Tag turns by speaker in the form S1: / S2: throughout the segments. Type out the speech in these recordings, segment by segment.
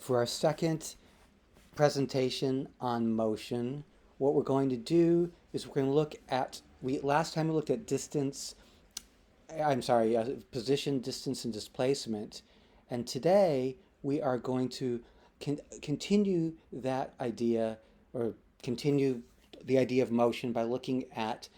S1: For our second presentation on motion, what we're going to do is we're going to look at, last time we looked at position, distance, and displacement. And today we are going to continue that idea, or continue the idea of motion by looking at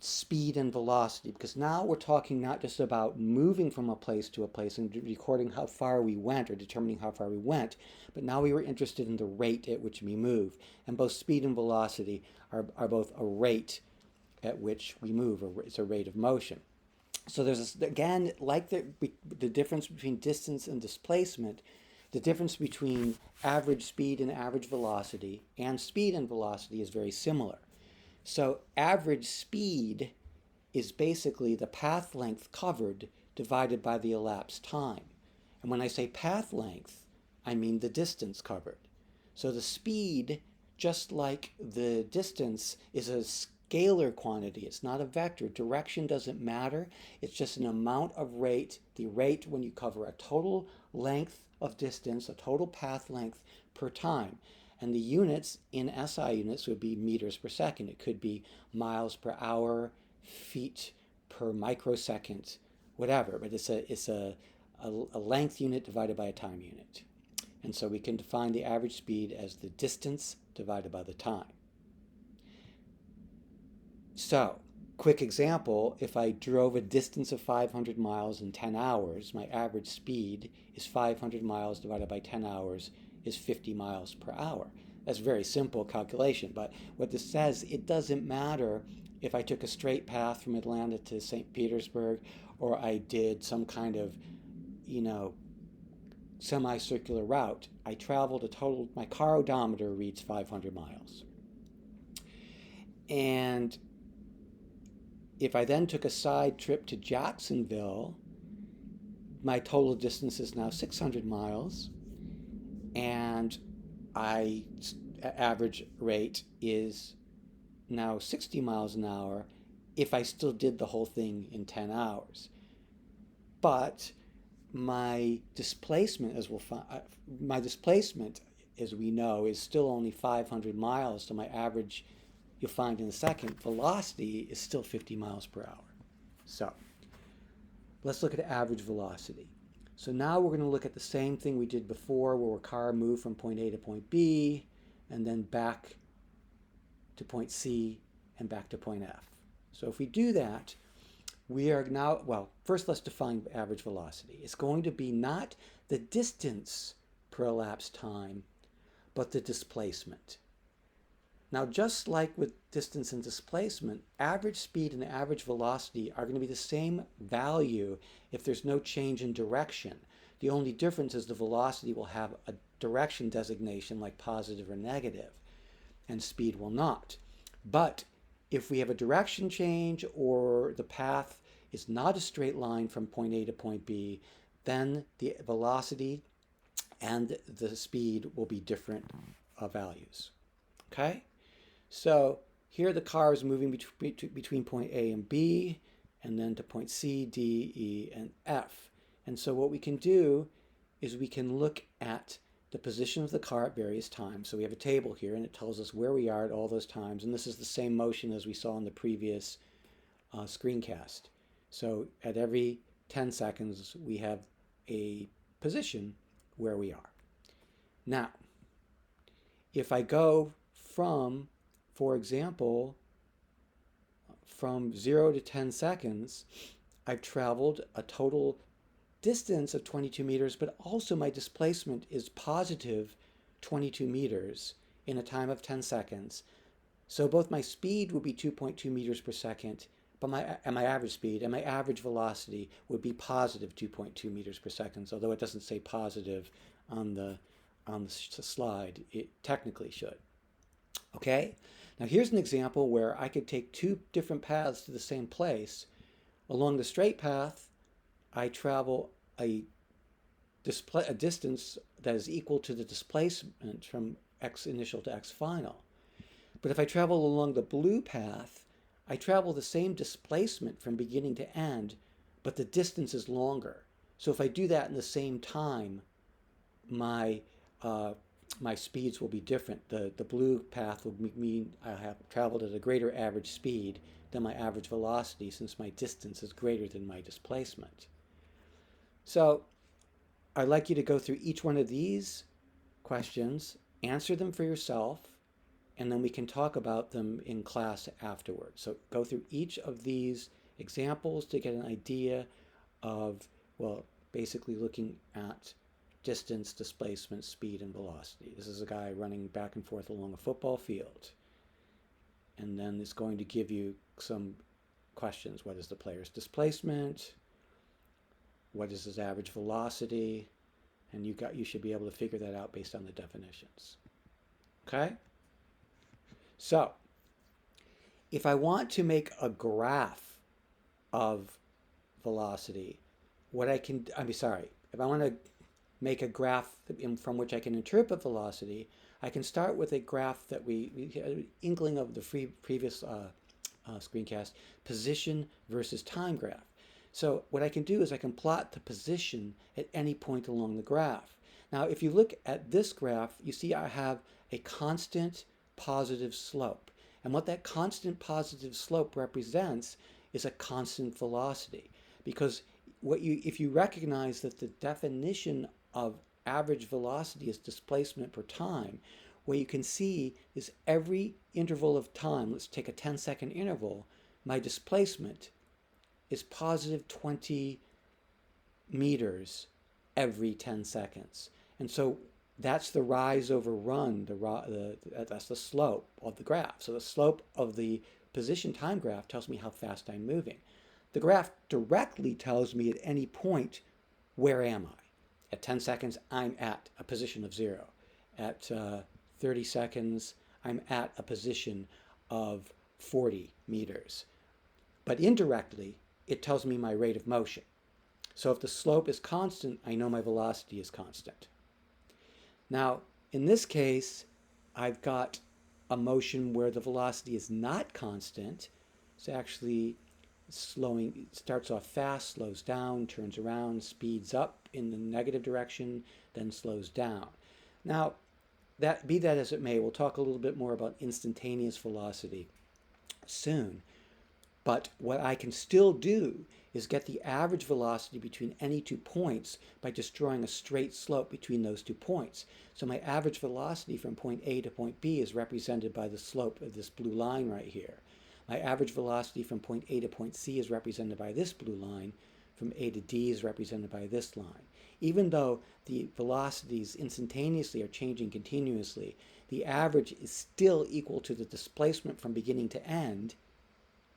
S1: speed and velocity, because now we're talking not just about moving from a place to a place and recording how far we went or determining how far we went, but now we were interested in the rate at which we move. And both speed and velocity are both a rate at which we move, or it's a rate of motion. So there's this, again, like the difference between distance and displacement, the difference between average speed and average velocity and speed and velocity is very similar. So average speed is basically the path length covered divided by the elapsed time. And when I say path length, I mean the distance covered. So the speed, just like the distance, is a scalar quantity. It's not a vector. Direction doesn't matter. It's just an amount of rate, the rate when you cover a total length of distance, a total path length per time. And the units in SI units would be meters per second. It could be miles per hour, feet per microsecond, whatever. But it's a length unit divided by a time unit. And so we can define the average speed as the distance divided by the time. So, quick example, if I drove a distance of 500 miles in 10 hours, my average speed is 500 miles divided by 10 hours is 50 miles per hour. That's a very simple calculation, but what this says, it doesn't matter if I took a straight path from Atlanta to St. Petersburg, or I did some kind of, semicircular route. I traveled a total, my car odometer reads 500 miles. And if I then took a side trip to Jacksonville, my total distance is now 600 miles, and average rate is now 60 miles an hour if I still did the whole thing in 10 hours. But my displacement, as we know, is still only 500 miles, so my average, you'll find in a second, velocity is still 50 miles per hour. So let's look at average velocity. So now we're going to look at the same thing we did before, where a car moved from point A to point B, and then back to point C, and back to point F. So if we do that, we are now, well, first let's define average velocity. It's going to be not the distance per elapsed time, but the displacement. Now, just like with distance and displacement, average speed and average velocity are going to be the same value if there's no change in direction. The only difference is the velocity will have a direction designation like positive or negative, and speed will not. But if we have a direction change, or the path is not a straight line from point A to point B, then the velocity and the speed will be different values. Okay? So here the car is moving between point A and B, and then to point C, D, E, and F. And so what we can do is we can look at the position of the car at various times. So we have a table here, and it tells us where we are at all those times. And this is the same motion as we saw in the previous screencast. So at every 10 seconds, we have a position where we are. Now, if I go from, for example, from 0 to 10 seconds, I've traveled a total distance of 22 meters, but also my displacement is positive 22 meters in a time of 10 seconds. So both my speed would be 2.2 meters per second, but my average speed and my average velocity would be positive 2.2 meters per second, although it doesn't say positive on the slide. It technically should. Okay? Now here's an example where I could take two different paths to the same place. Along the straight path, I travel a distance that is equal to the displacement from x initial to x final. But if I travel along the blue path, I travel the same displacement from beginning to end, but the distance is longer. So if I do that in the same time, my my speeds will be different. The blue path will mean I have traveled at a greater average speed than my average velocity, since my distance is greater than my displacement. So I'd like you to go through each one of these questions, answer them for yourself, and then we can talk about them in class afterwards. So go through each of these examples to get an idea of, well, basically looking at distance, displacement, speed, and velocity. This is a guy running back and forth along a football field. And then it's going to give you some questions. What is the player's displacement? What is his average velocity? And you should be able to figure that out based on the definitions. Okay? So, if I want to make a graph of velocity, if I want to make a graph from which I can interpret velocity, I can start with a graph that we had an inkling of the previous screencast, position versus time graph. So what I can do is I can plot the position at any point along the graph. Now, if you look at this graph, you see I have a constant positive slope. And what that constant positive slope represents is a constant velocity. Because if you recognize that the definition of average velocity is displacement per time, what you can see is every interval of time, let's take a 10-second interval, my displacement is positive 20 meters every 10 seconds. And so that's the rise over run, that's the slope of the graph. So the slope of the position time graph tells me how fast I'm moving. The graph directly tells me at any point, where am I? At 10 seconds, I'm at a position of 0. At 30 seconds, I'm at a position of 40 meters. But indirectly, it tells me my rate of motion. So if the slope is constant, I know my velocity is constant. Now, in this case, I've got a motion where the velocity is not constant. It's actually slowing. It starts off fast, slows down, turns around, speeds up in the negative direction, then slows down. Now, be that as it may, we'll talk a little bit more about instantaneous velocity soon. But what I can still do is get the average velocity between any 2 points by just drawing a straight slope between those 2 points. So my average velocity from point A to point B is represented by the slope of this blue line right here. My average velocity from point A to point C is represented by this blue line. From A to D is represented by this line. Even though the velocities instantaneously are changing continuously, the average is still equal to the displacement from beginning to end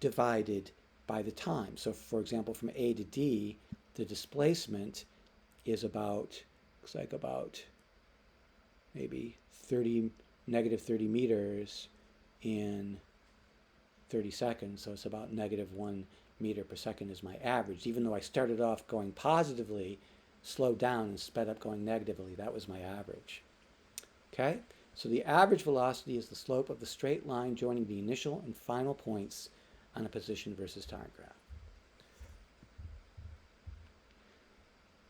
S1: divided by the time. So for example, from A to D, the displacement is looks like about maybe negative 30 meters in 30 seconds. So it's about negative 1 meter per second is my average. Even though I started off going positively, slowed down and sped up going negatively, that was my average. Okay? So the average velocity is the slope of the straight line joining the initial and final points on a position versus time graph.